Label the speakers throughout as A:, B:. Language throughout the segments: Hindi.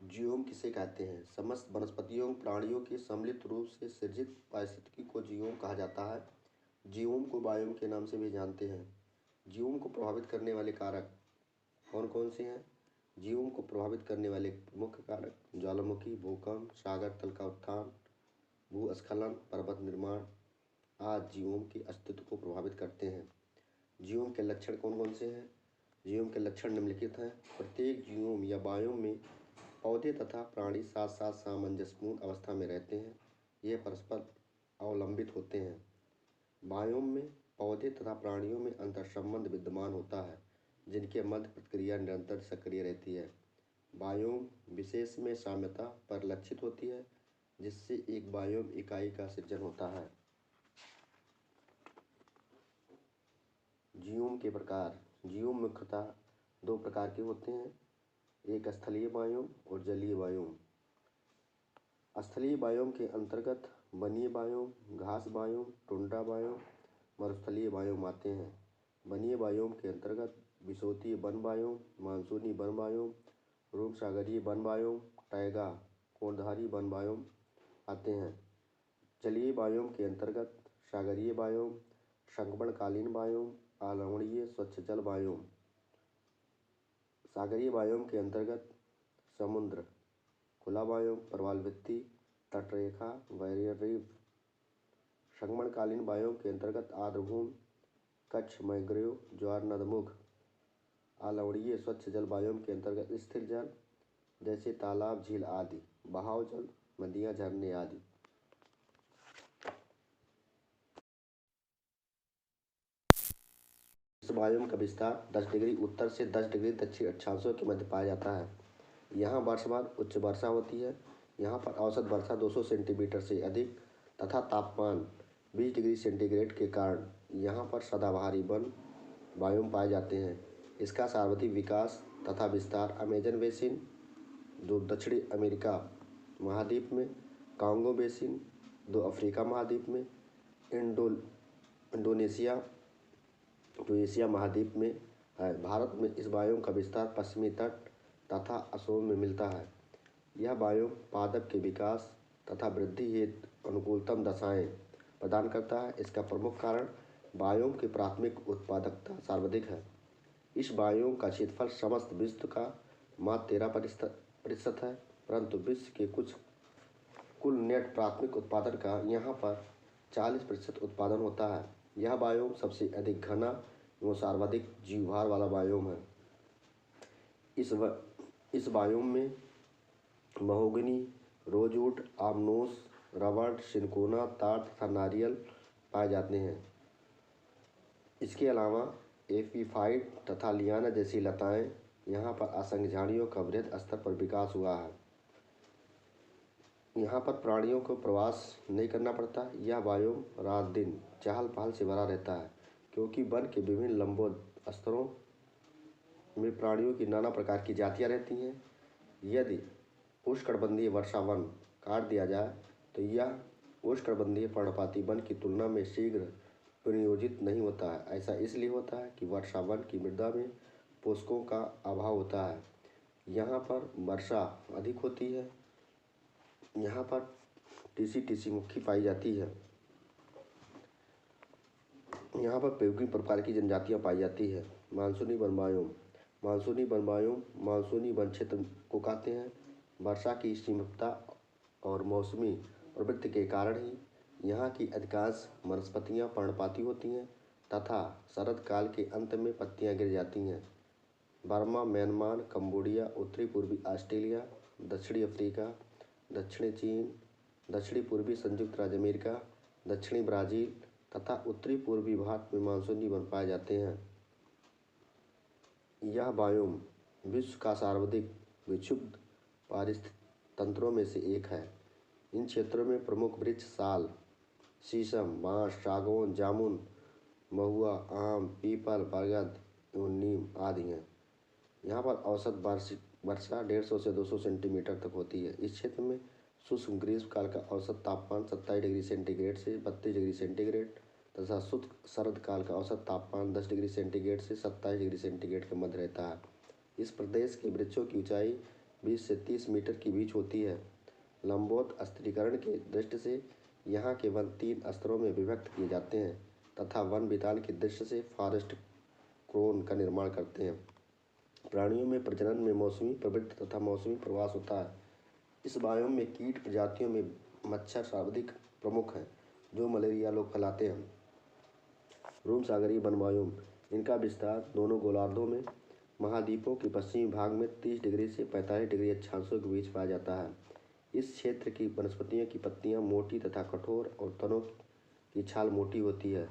A: जीओम किसे कहते हैं? समस्त वनस्पतियों प्राणियों के सम्मिलित रूप से सृजित पारिस्थितिकी को जीओम कहा जाता है। जीओम को बायोम के नाम से भी जानते हैं। जीओम को प्रभावित करने वाले कारक कौन कौन से हैं? जीओम को प्रभावित करने वाले मुख्य कारक ज्वालामुखी, भूकंप, सागर तल का उत्थान, भूस्खलन, पर्वत निर्माण आदि जीओम के अस्तित्व को प्रभावित करते हैं। जीओम के लक्षण कौन कौन से हैं? जीओम के लक्षण निम्नलिखित हैं। प्रत्येक जीओम या बायोम में पौधे तथा प्राणी साथ साथ सामंजस्यपूर्ण अवस्था में रहते हैं। ये परस्पर अवलंबित होते हैं। बायोम में पौधे तथा प्राणियों में अंतर्संबंध विद्यमान होता है, जिनके मध्य प्रतिक्रिया निरंतर सक्रिय रहती है। बायोम विशेष में साम्यता परिलक्षित होती है, जिससे एक बायोम इकाई का सृजन होता है। जीओम के प्रकार। जीओम मुख्यतः दो प्रकार के होते हैं, एक स्थलीय बायोम और जलीय बायोम। स्थलीय बायोम के अंतर्गत वनीय बायोम, घास बायोम, टुंड्रा बायोम, मरुस्थलीय बायोम आते हैं। वनीय बायोम के अंतर्गत विषुवतीय वन बायोम, मानसूनी वन बायोम, भूमसागरीय वन बायोम, टैगा, कोणधारी वन बायोम आते हैं। जलीय बायोम के अंतर्गत सागरीय बायोम, संक्रमणकालीन बायोम, अलवणीय स्वच्छ जल बायोम। सागरीय बायोम के अंतर्गत समुद्र, खुला बायोम, प्रवाल भित्ति, तटरेखा, बैरियर रीफ। संक्रमणकालीन बायोम के अंतर्गत आर्द्रभूमि, कच्छ, मैंग्रोव, ज्वार नदमुख। अलवणीय स्वच्छ जल बायोम के अंतर्गत स्थिर जल जैसे तालाब, झील आदि, बहाव जल, नदियां, झरने आदि। इस बायोम का विस्तार 10 डिग्री उत्तर से 10 डिग्री दक्षिण अक्षांशों के मध्य पाया जाता है। यहाँ वर्षभर उच्च वर्षा होती है। यहाँ पर औसत वर्षा 200 सेंटीमीटर से अधिक तथा तापमान 20 डिग्री सेंटीग्रेड के कारण यहाँ पर सदाबहारी वन बायोम पाए जाते हैं। इसका सर्वाधिक विकास तथा विस्तार अमेजन बेसिन, जो दक्षिणी अमेरिका महाद्वीप में, कांगो बेसिन, जो अफ्रीका महाद्वीप में, इंडोनेशिया जो एशिया महाद्वीप में है। भारत में इस बायोम का विस्तार पश्चिमी तट तथा असम में मिलता है। यह बायोम पादप के विकास तथा वृद्धि हेतु अनुकूलतम दशाएं प्रदान करता है। इसका प्रमुख कारण बायोम की प्राथमिक उत्पादकता सर्वाधिक है। इस बायोम का क्षेत्रफल समस्त विश्व का मात्र 13% है, परंतु विश्व के कुल नेट प्राथमिक उत्पादन का यहाँ पर 40% उत्पादन होता है। यह बायोम सबसे अधिक घना एवं सर्वाधिक जीवभार वाला बायोम है। इस बायोम में महोगनी, रोजवुड, आमनोस, रबड़, सिनकोना, ताड़ तथा नारियल पाए जाते हैं। इसके अलावा एपीफाइट तथा लियाना जैसी लताएं यहाँ पर असंख्य झाड़ियों का वृहद स्तर पर विकास हुआ है। यहाँ पर प्राणियों को प्रवास नहीं करना पड़ता। यह बायोम रात दिन चहल पहल से भरा रहता है, क्योंकि वन के विभिन्न लंबवत स्तरों में प्राणियों की नाना प्रकार की जातियाँ रहती हैं। यदि उष्णकटिबंधीय वर्षा वन काट दिया जाए तो यह उष्णकटिबंधीय पर्णपाती वन की तुलना में शीघ्र पुनर्योजित नहीं होता है। ऐसा इसलिए होता है कि वर्षा वन की मृदा में पोषकों का अभाव होता है। यहाँ पर वर्षा अधिक होती है। यहाँ पर टीसी मुखी पाई जाती है। यहाँ पर विभिन्न प्रकार की जनजातियाँ पाई जाती है। मानसूनी वन बायोम। मानसूनी वन बायोम मानसूनी वन क्षेत्र को कहते हैं। वर्षा की सीमितता और मौसमी प्रवृत्ति के कारण ही यहाँ की अधिकांश वनस्पतियाँ पर्णपाती होती हैं तथा शरद काल के अंत में पत्तियाँ गिर जाती हैं। बर्मा, म्यांमार, कंबोडिया, उत्तरी पूर्वी ऑस्ट्रेलिया, दक्षिणी अफ्रीका, दक्षिणी चीन, दक्षिणी पूर्वी संयुक्त राज्य अमेरिका, दक्षिणी ब्राज़ील तथा उत्तरी पूर्वी भारत में मानसूनी वन पाए जाते हैं। यह बायोम विश्व का सर्वाधिक विक्षुब्ध पारिस्थितिक तंत्रों में से एक है। इन क्षेत्रों में प्रमुख वृक्ष साल, शीशम, बांस, सागौन, जामुन, महुआ, आम, पीपल, बरगद एवं नीम आदि हैं। यहाँ पर औसत वार्षिक वर्षा 150 से 200 सेंटीमीटर तक होती है। इस क्षेत्र में शुष्क ग्रीष्मकाल का औसत तापमान 27 डिग्री सेंटीग्रेड से 32 डिग्री सेंटीग्रेड तथा शुष्क शरद काल का औसत तापमान 10 डिग्री सेंटीग्रेड से 27 डिग्री सेंटीग्रेड के मध्य रहता है। इस प्रदेश के वृक्षों की ऊंचाई 20 से 30 मीटर की बीच होती है। लंबवत स्थिरीकरण के दृष्टि से यहाँ के वन 3 स्तरों में विभक्त किए जाते हैं तथा वन वितान की दृष्टि से फॉरेस्ट क्रोन का निर्माण करते हैं। प्राणियों में प्रजनन में मौसमी प्रवृत्ति तथा मौसमी प्रवास होता है। इस बायोम में कीट प्रजातियों में मच्छर सर्वाधिक प्रमुख हैं जो मलेरिया रोग फैलाते हैं। रूम सागरीय वन बायोम, इनका विस्तार दोनों गोलार्धों में महाद्वीपों के पश्चिमी भाग में 30 डिग्री से 45 डिग्री अक्षांशों के बीच पाया जाता है। इस क्षेत्र की वनस्पतियों की पत्तियां मोटी तथा कठोर और तनों की छाल मोटी होती है।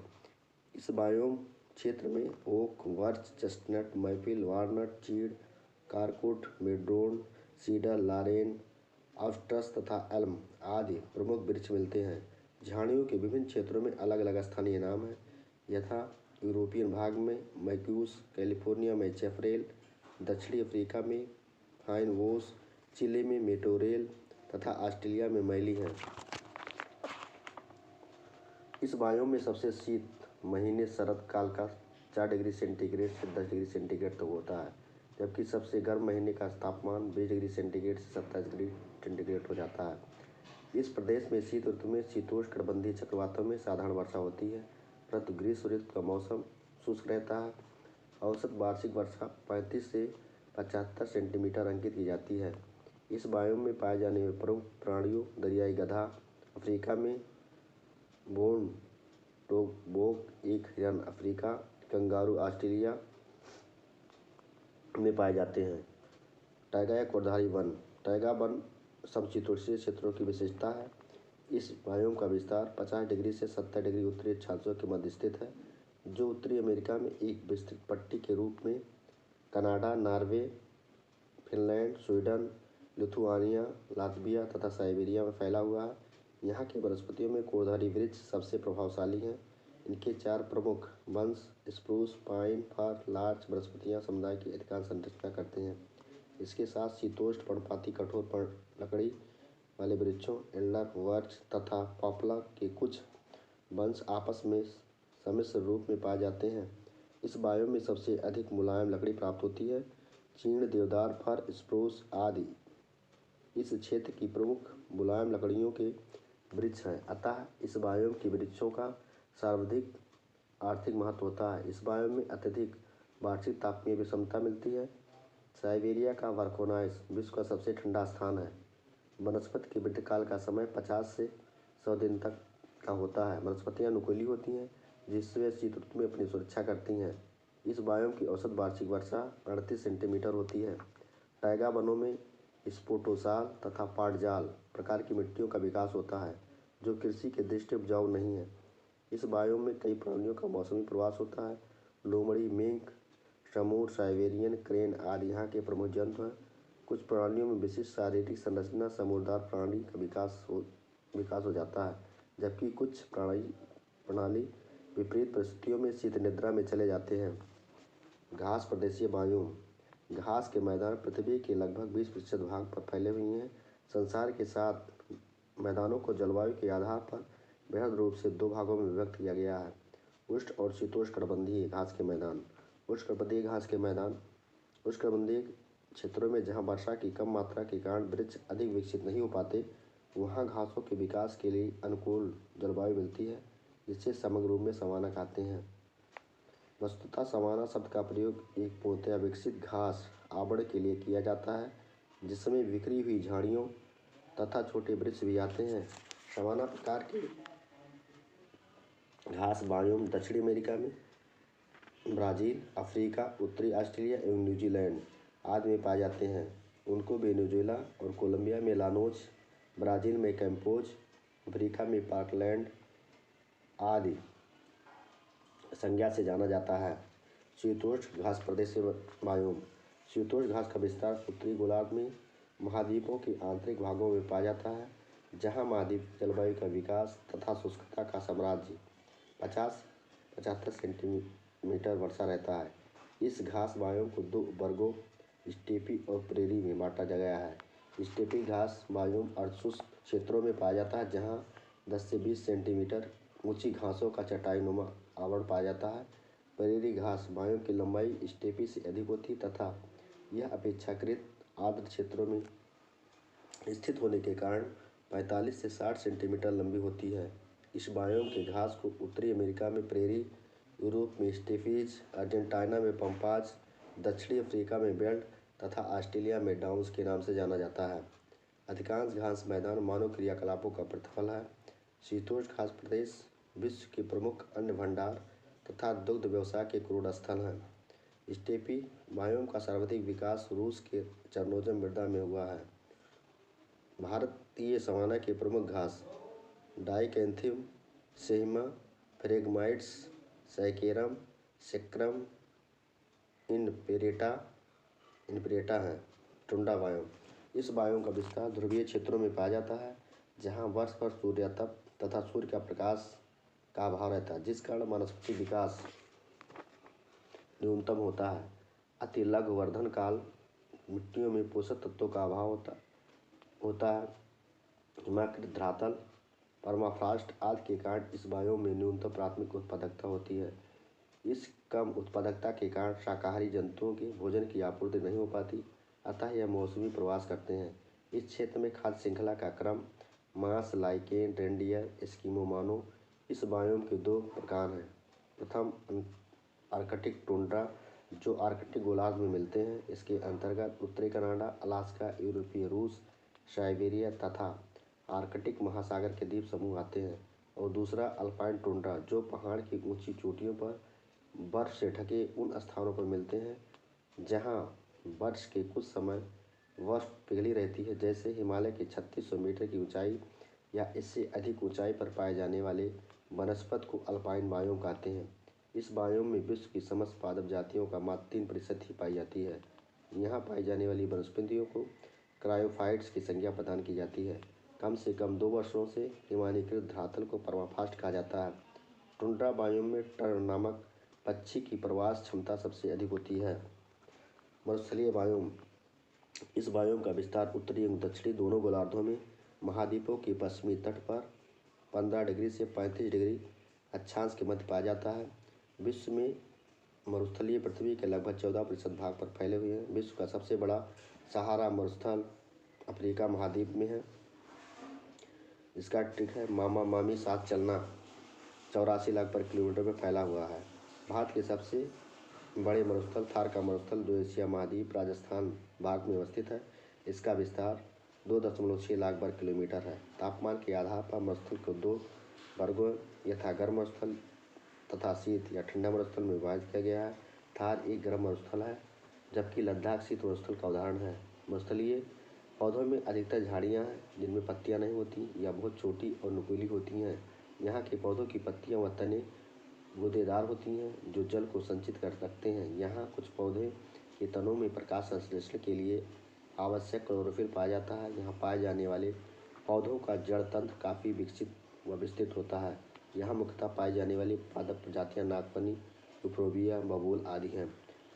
A: इस बायोम क्षेत्र में oak, birch, chestnut, maple, walnut, चीड़, कारकुट, मेड्रोन, सीडर, लारेन, ऑस्ट्रस तथा एल्म आदि प्रमुख वृक्ष मिलते हैं। झाड़ियों के विभिन्न क्षेत्रों में अलग अलग स्थानीय नाम हैं, यथा यूरोपियन भाग में मैक्यूस, कैलिफोर्निया में चेफरेल, दक्षिणी अफ्रीका में फाइन वोस, चिली में मेटोरेल तथा ऑस्ट्रेलिया में मैली हैं। इस बायोम में सबसे शीत महीने शरद काल का 4 डिग्री सेंटीग्रेड से 10 डिग्री सेंटीग्रेड तक होता है, जबकि सबसे गर्म महीने का तापमान 20 डिग्री सेंटीग्रेड से 27 डिग्री सेंटीग्रेड हो जाता है। इस प्रदेश में शीत ऋतु में शीतोष्णकटिबंधीय चक्रवातों में साधारण वर्षा होती है, परंतु ग्रीष्म ऋतु का मौसम शुष्क रहता है। औसत वार्षिक वर्षा 35 से 75 सेंटीमीटर अंकित की जाती है। इस बायोम में पाए जाने वाले प्रमुख प्राणियों दरियाई गधा अफ्रीका में, बोन टोगबोक एक हिरन अफ्रीका, कंगारू ऑस्ट्रेलिया में पाए जाते हैं। टैगा या कोरधारी वन, टैगा वन समशीतोष्णीय क्षेत्रों की विशेषता है। इस बायोम का विस्तार 50 डिग्री से 70 डिग्री उत्तरी अक्षांशों के मध्य स्थित है, जो उत्तरी अमेरिका में एक विस्तृत पट्टी के रूप में Canada, Norway, Finland, Sweden, Lithuania, Latvia तथा साइबेरिया में फैला हुआ है। यहाँ के वनस्पतियों में कोरधारी वृक्ष सबसे प्रभावशाली हैं। इनके 4 प्रमुख वंश स्प्रूस, पाइन, फर, लार्च वनस्पतियाँ समुदाय की अधिकांश संरचना करते हैं। इसके साथ शीतोष्ण पर्णपाती कठोर लकड़ी वाले वृक्षों एल्डर, बर्च तथा पॉपुलर के कुछ वंश आपस में सम्मिश्र रूप में पाए जाते हैं। इस बायोम में सबसे अधिक मुलायम लकड़ी प्राप्त होती है। चीड़, देवदार, फर, स्प्रूस आदि इस क्षेत्र की प्रमुख मुलायम लकड़ियों के वृक्ष हैं, अतः इस बायोम के वृक्षों का सर्वाधिक आर्थिक महत्व होता है। इस बायोम में अत्यधिक वार्षिक तापीय विषमता मिलती है। साइबेरिया का वर्कोनाइस विश्व का सबसे ठंडा स्थान है। वनस्पति के वृद्धि का समय 50 से 100 दिन तक का होता है। वनस्पतियाँ नुकीली होती हैं, जिससे वे शीत ऋतु में अपनी सुरक्षा करती हैं। इस बायोम की औसत वार्षिक वर्षा 38 सेंटीमीटर होती है। टैगा वनों में स्पोटोसाल तथा पाटजाल प्रकार की मिट्टियों का विकास होता है, जो कृषि के दृष्टि उपजाऊ नहीं है। इस बायोम में कई प्राणियों का मौसमी प्रवास होता है। लोमड़ी, मिंक, समूर, साइबेरियन क्रेन आदि यहाँ के प्रमुख जंतु हैं। कुछ प्राणियों में विशिष्ट शारीरिक संरचना समूरदार प्राणी का विकास हो जाता है, जबकि कुछ प्रणाली विपरीत परिस्थितियों में शीत निद्रा में चले जाते हैं। घास प्रदेशीय बायोम, घास के मैदान पृथ्वी के लगभग 20% भाग पर फैले हुए हैं। संसार के 7 मैदानों को जलवायु के आधार पर बृहद रूप से 2 भागों में विभक्त किया गया है। उष्ण और शीतोष्णकटिबंधीय घास के मैदान। उष्णकटिबंधीय घास के मैदान उष्णकटिबंधीय क्षेत्रों में जहाँ वर्षा की कम मात्रा के कारण वृक्ष अधिक विकसित नहीं हो पाते, वहाँ घासों के विकास के लिए अनुकूल जलवायु मिलती है, जिसे समग्र रूप में सवाना कहते हैं। वस्तुतः सवाना शब्द का प्रयोग एक पूर्णतया विकसित घास आवरण के लिए किया जाता है, जिसमें बिखरी हुई झाड़ियों तथा छोटे वृक्ष भी आते हैं। सवाना प्रकार के घास बायोम दक्षिणी अमेरिका में ब्राज़ील, अफ्रीका, उत्तरी ऑस्ट्रेलिया एवं न्यूजीलैंड आदि में पाए जाते हैं। उनको वेनेजुएला और कोलंबिया में लानोज, ब्राज़ील में कैम्पोज, अफ्रीका में पार्कलैंड आदि संज्ञा से जाना जाता है। शीतोष्ण घास प्रदेशीय बायोम, शीतोष्ण घास का विस्तार उत्तरी गोलार्ध में महाद्वीपों के आंतरिक भागों में पाया जाता है, जहाँ महाद्वीप जलवायु का विकास तथा शुष्कता का साम्राज्य 50-75 सेंटीमीटर वर्षा रहता है। इस घास बायोम को 2 वर्गों स्टेपी और प्रेरी में बांटा गया है। स्टेपी घास बायोम अर्धशुष्क क्षेत्रों में पाया जाता है, जहाँ 10 से 20 सेंटीमीटर ऊंची घासों का चटाईनुमा आवरण पाया जाता है। प्रेरी घास बायोम की लंबाई स्टेपी से अधिक होती तथा यह अपेक्षाकृत आर्द्र क्षेत्रों में स्थित होने के कारण 45 से 60 सेंटीमीटर लंबी होती है। इस बायोम के घास को उत्तरी अमेरिका में प्रेरी, यूरोप में स्टेपीज, अर्जेंटीना में पम्पाज, दक्षिणी अफ्रीका में बेल्ट तथा ऑस्ट्रेलिया में डाउन्स के नाम से जाना जाता है। अधिकांश घास मैदान मानव क्रियाकलापों का प्रतिफल है। शीतोष्ण घास प्रदेश विश्व के प्रमुख अन्न भंडार तथा दुग्ध व्यवसाय के क्रूड स्थल हैं। स्टेपी बायोम का सर्वाधिक विकास रूस के चरनोजम मृदा में हुआ है। भारतीय सवाना के प्रमुख घास डाइकैंथियम, सेहिमा, फ्रेगमाइट्स, सैकेरम, सेक्रम, इनपेरेटा है। टुंड्रा बायोम इस बायोम का विस्तार ध्रुवीय क्षेत्रों में पाया जाता है, जहाँ वर्ष भर सूर्यातप तथा सूर्य का प्रकाश का अभाव रहता है, जिस कारण वनस्पति विकास न्यूनतम होता है। अति लघु वर्धन काल, मिट्टियों में पोषक तत्वों का अभाव होता है। हिमाकृत धरातल, परमाफ्रॉस्ट आदि के कारण इस बायोम में न्यूनतम प्राथमिक उत्पादकता होती है। इस कम उत्पादकता के कारण शाकाहारी जंतुओं के भोजन की आपूर्ति नहीं हो पाती, अतः यह मौसमी प्रवास करते हैं। इस क्षेत्र में खाद्य श्रृंखला का क्रम मांस, लाइकेन, रेनडियर, एस्किमो मानो। इस बायोम के दो प्रकार हैं। प्रथम आर्कटिक टुंड्रा, जो आर्कटिक गोलार्ध में मिलते हैं। इसके अंतर्गत उत्तरी कनाडा, अलास्का, यूरोपीय रूस, साइबेरिया तथा आर्कटिक महासागर के द्वीप समूह आते हैं। और दूसरा अल्पाइन टुंड्रा, जो पहाड़ की ऊंची चोटियों पर बर्फ से ढके उन स्थानों पर मिलते हैं जहां वर्ष के कुछ समय बर्फ पिघली रहती है, जैसे हिमालय के 3600 मीटर की ऊंचाई या इससे अधिक ऊंचाई पर पाए जाने वाले वनस्पति को अल्पाइन बायोम कहते हैं। इस बायोम में विश्व की समस्त पादप जातियों का मात्र 3% ही पाई जाती है। यहाँ पाई जाने वाली वनस्पतियों को क्रायोफाइट्स की संज्ञा प्रदान की जाती है। कम से कम 2 वर्षों से हिमानीकृत धरातल को परमाफ्रॉस्ट कहा जाता है। टुंड्रा बायोम में टर्न नामक पक्षी की प्रवास क्षमता सबसे अधिक होती है। मरुस्थलीय बायोम इस बायोम का विस्तार उत्तरी एवं दक्षिणी दोनों गोलार्धों में महाद्वीपों के पश्चिमी तट पर 15 डिग्री से 35 डिग्री अक्षांश के मध्य पाया जाता है। विश्व में मरुस्थलीय पृथ्वी के लगभग 14% भाग पर फैले हुए हैं। विश्व का सबसे बड़ा सहारा मरुस्थल अफ्रीका महाद्वीप में है। इसका टिक है मामा मामी साथ चलना 84 लाख पर किलोमीटर में फैला हुआ है। भारत के सबसे बड़े मरुस्थल थार का मरुस्थल, जो एशिया महाद्वीप राजस्थान भाग में अवस्थित है। इसका विस्तार 2.6 लाख वर्ग किलोमीटर है। तापमान के आधार पर मरुस्थल को 2 वर्गों यथा गर्म मरुस्थल तथा शीत या ठंडा मरुस्थल में विभाजित किया गया है। थार एक गर्म मरुस्थल है, जबकि लद्दाख शीत मरुस्थल का उदाहरण है। मरुस्थलीय पौधों में अधिकतर झाड़ियाँ हैं जिनमें पत्तियाँ नहीं होती या बहुत छोटी और नुकीली होती हैं। यहाँ के पौधों की पत्तियाँ व तने गूदेदार होती हैं, जो जल को संचित कर रखते हैं। यहाँ कुछ पौधे के तनों में प्रकाश संश्लेषण के लिए आवश्यक क्लोरोफिल पाया जाता है। यहाँ पाए जाने वाले पौधों का जड़ तंत्र काफ़ी विकसित व विस्तृत होता है। यहाँ मुख्यतः पाई जाने वाली पादप प्रजातियाँ नागफनी, यूफोर्बिया, बबूल आदि हैं।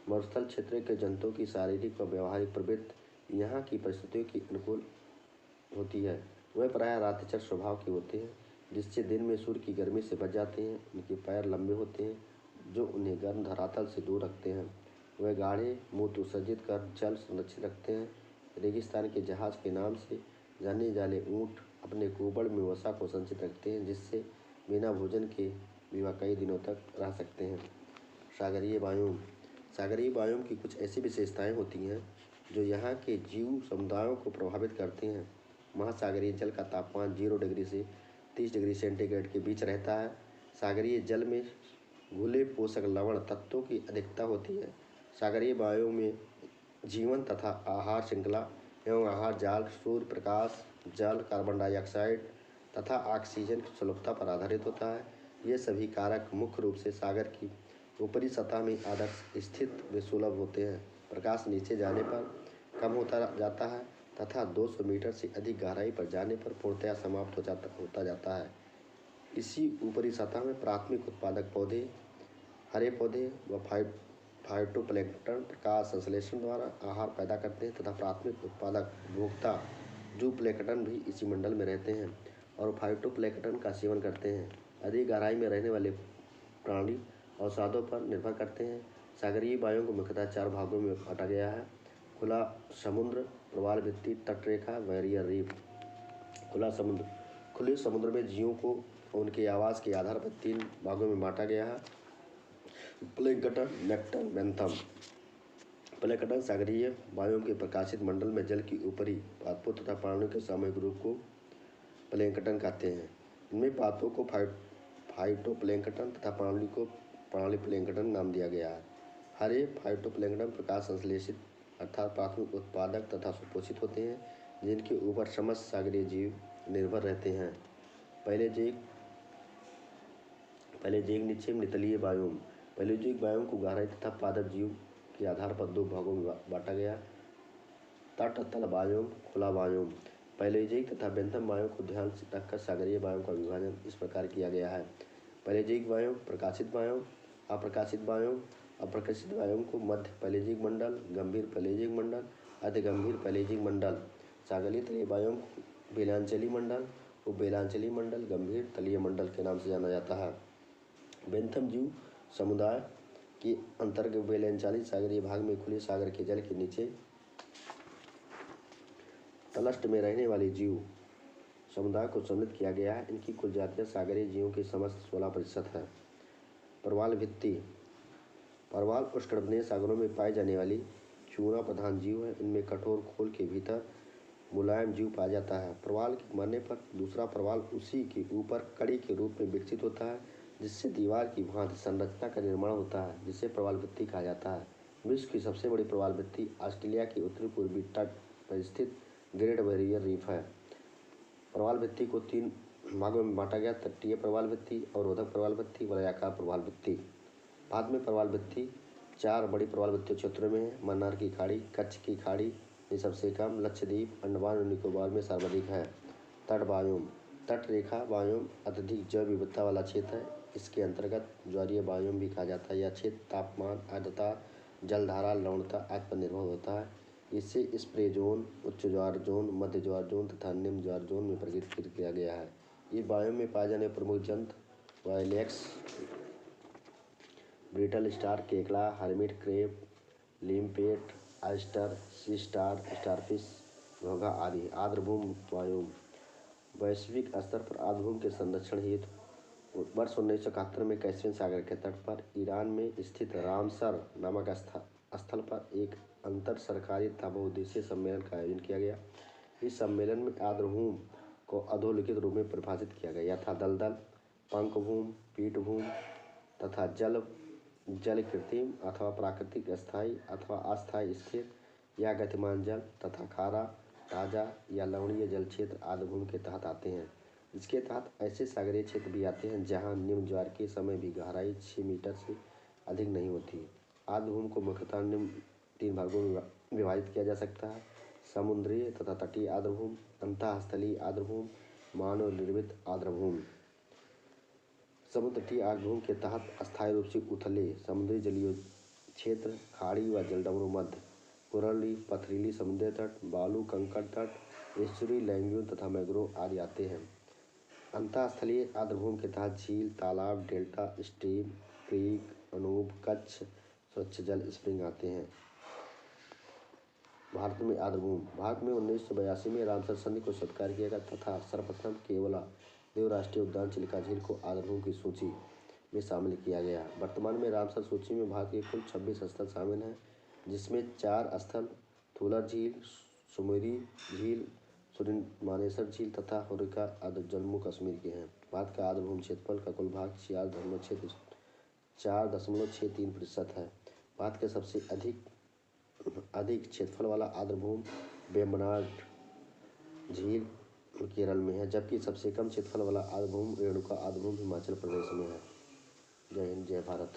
A: मरुस्थल क्षेत्र के जंतुओं की शारीरिक व व्यवहारिक प्रवृत्ति यहाँ की परिस्थितियों के अनुकूल होती है। वह प्रायः रात्रिचर स्वभाव के होते हैं, जिससे दिन में सूर्य की गर्मी से बच जाते हैं। उनके पैर लंबे होते हैं, जो उन्हें गर्म धरातल से दूर रखते हैं। वह गाढ़े मूत्र विसर्जित कर जल संरक्षित रखते हैं। रेगिस्तान के जहाज के नाम से जाने जाने ऊँट अपने कुबड़ में वसा को संचित रखते हैं, जिससे बिना भोजन के भी वह कई दिनों तक रह सकते हैं। सागरीय बायोम की कुछ ऐसी विशेषताएं होती हैं जो यहाँ के जीव समुदायों को प्रभावित करती हैं। महासागरीय जल का तापमान 0 डिग्री से 30 डिग्री सेंटीग्रेड के बीच रहता है। सागरीय जल में घुले पोषक लवण तत्वों की अधिकता होती है। सागरीय बायोम में जीवन तथा आहार श्रृंखला एवं आहार जाल सूर्य प्रकाश, जल, कार्बन डाइऑक्साइड तथा ऑक्सीजन की सुलभता पर आधारित होता है। ये सभी कारक मुख्य रूप से सागर की ऊपरी सतह में आदर्श स्थित व सुलभ होते हैं। प्रकाश नीचे जाने पर कम होता जाता है तथा 200 मीटर से अधिक गहराई पर जाने पर पूर्णतया समाप्त होता जाता है। इसी ऊपरी सतह में प्राथमिक उत्पादक पौधे, हरे पौधे व फाइटोप्लैंक्टन प्रकाश संश्लेषण द्वारा आहार पैदा करते हैं तथा प्राथमिक उत्पादक उपभोक्ता जूप्लैंक्टन भी इसी मंडल में रहते हैं और फाइटोप्लैंक्टन का सेवन करते हैं। अधिक गहराई में रहने वाले प्राणी अवसादों पर निर्भर करते हैं। सागरीय बायोम को मुख्यतः 4 भागों में बांटा गया है। खुला समुद्र, प्रवाल भित्ति, तटरेखा, बैरियर रीफ। खुला समुद्र, खुले समुद्र में जीवों को उनके आवास के आधार पर 3 भागों में बांटा गया है। Plankton, nekton, Bentham. प्लैंकटन सागरीय वायुओं के प्रकाशित मंडल में जल की ऊपरी पादपों तथा प्राणियों के सामूहिक रूप को प्लैंकटन कहते हैं। इनमें पादपों को फाइटोप्लैंकटन तथा प्राणी को प्राणी प्लैंकटन नाम दिया गया है। हरे फाइटोप्लैंकटन प्रकाश संश्लेषित अर्थात प्राथमिक उत्पादक तथा सुपोषित होते हैं, जिनके ऊपर समस्त सागरीय जीव निर्भर रहते हैं। पैलेजिक निक्षेप नितलीय वायुओं। पैलेजिक वायुओं को गहराई तथा पादप जीव के आधार पर 2 भागों में बांटा गया। तल वायुओं, खुला वायुओं। पैलेजिक तथा बेंथम वायुओं को ध्यान से रखकर सागरीय वायुओं का विभाजन इस प्रकार किया गया है। पैलेजिक वायु, प्रकाशित वायु, अप्रकाशित वायु। अप्रकाशित वायुओं को मध्य पैलेजिक मंडल, गंभीर पैलेजिक मंडल, अति गंभीर पैलेजिक मंडल। सागरीय तलीय वायुओं को बेलांचली मंडल, उपबेलांचली मंडल, गंभीर तलीय मंडल के नाम से जाना जाता है। बेंथम जीव समुदाय के अंतर्गत बेलांचली सागरीय भाग में खुले सागर के जल के नीचे तलस्थ में रहने वाले जीव समुदाय को सम्मिलित किया गया है। इनकी कुल जातियां सागरीय जीवों की समस्त 16% है। प्रवाल भित्ति। प्रवाल उष्णकटिबंधीय सागरों में पाई जाने वाली चूना प्रधान जीव है। इनमें कठोर खोल के भीतर मुलायम जीव पाया जाता है। प्रवाल के मरने पर दूसरा प्रवाल उसी के ऊपर कड़ी के रूप में विकसित होता है, जिससे दीवार की भांति संरचना का निर्माण होता है, जिसे प्रवाल भित्ति कहा जाता है। विश्व की सबसे बड़ी प्रवाल भित्ति ऑस्ट्रेलिया के उत्तरी पूर्वी तट पर स्थित ग्रेट बैरियर रीफ है। प्रवाल भित्ति को 3 भागों में बांटा गया: तटीय प्रवाल भित्ति, अवरोधक प्रवाल भित्ति, वलयाकार प्रवाल भित्ति। भारत में प्रवाल भित्ति 4 बड़ी प्रवाल भित्ति क्षेत्रों में है। मन्नार की खाड़ी, कच्छ की खाड़ी में सबसे कम, लक्षद्वीप, अंडमान और निकोबार में सर्वाधिक है। तट वायुओं। तट रेखा वायुओं अत्यधिक जैव विविधता वाला क्षेत्र है। इसके अंतर्गत ज्वारीय वायुओं भी कहा जाता है। यह क्षेत्र तापमान, आर्द्रता, जलधारा, लवणता आदि पर निर्भर होता है। इसे स्प्रे जोन, उच्च ज्वार जोन, मध्य ज्वार जोन तथा निम्न ज्वार जोन में वर्गीकृत किया गया है। ये वायुओं में पाए जाने प्रमुख जंतु वाइलैक्स, ब्रिटल स्टार, केकड़ा, हर्मिट क्रेब, लिम्पेट, ऑयस्टर, सी स्टार, स्टारफिश, घोंघा आदि। आर्द्रभूमि वायुओं। वैश्विक स्तर पर आर्द्रभूमि के संरक्षण हेतु वर्ष 1971 में कैस्पियन सागर के तट पर ईरान में स्थित रामसर नामक स्थल पर एक अंतर सरकारी तथा बहुउद्देशीय सम्मेलन का आयोजन किया गया। इस सम्मेलन में आर्द्रभूमि को अधोलिखित रूप में परिभाषित किया गया: यथा दलदल, पंकभूमि, पीठभूमि तथा जल कृत्रिम अथवा प्राकृतिक, स्थायी अथवा अस्थायी, स्थिर या गतिमान जल तथा खारा, ताजा या लवणीय जल क्षेत्र आर्द्रभूमि के तहत आते हैं। इसके तहत ऐसे सागरीय क्षेत्र भी आते हैं जहां निम्न ज्वार के समय भी गहराई 6 मीटर से अधिक नहीं होती। आर्द्रभूमि को मुख्यतः निम्न 3 भागों में विभाजित किया जा सकता है: समुद्रीय तथा तटीय आर्द्रभूमि, अंतःस्थलीय आर्द्रभूमि, मानव निर्मित आर्द्रभूमि। समुद्र तटीय आर्द्रभूमि के तहत अस्थायी रूप से उथले समुद्री जलीय क्षेत्र, खाड़ी व जलडमरू मध्य, कुरली पथरीली समुद्री तट, बालू कंकड़ तट, एस्चुरी, लैगून तथा मैंग्रोव आदि आते हैं। अंतःस्थलीय आर्द्रभूमि के तहत झील, तालाब, डेल्टा, स्ट्रीम, क्रीक, अनूप, कच्छ, स्वच्छ जल स्प्रिंग आते हैं। भारत में आर्द्रभूमि। भारत में 1982 में रामसर संधि को स्वीकार किया गया तथा सर्वप्रथम केवलादेव राष्ट्रीय उद्यान चिल्का झील को आर्द्रभूमि की सूची में शामिल किया गया। वर्तमान में रामसर सूची में भारत के कुल 26 स्थल शामिल हैं, जिसमें 4 स्थल थुलर झील, सुमेरी झील, सूर्यमानेसर झील तथा होरिका आदि जम्मू कश्मीर के हैं। भारत का आर्द्रभूमि क्षेत्रफल का कुल भाग 4.63% है। भारत के सबसे अधिक क्षेत्रफल वाला आर्द्रभूमि वेम्बनाड झील केरल में है, जबकि सबसे कम क्षेत्रफल वाला आर्द्रभूमि रेणुका आर्द्रभूमि हिमाचल प्रदेश में है। जय हिंद, जय भारत।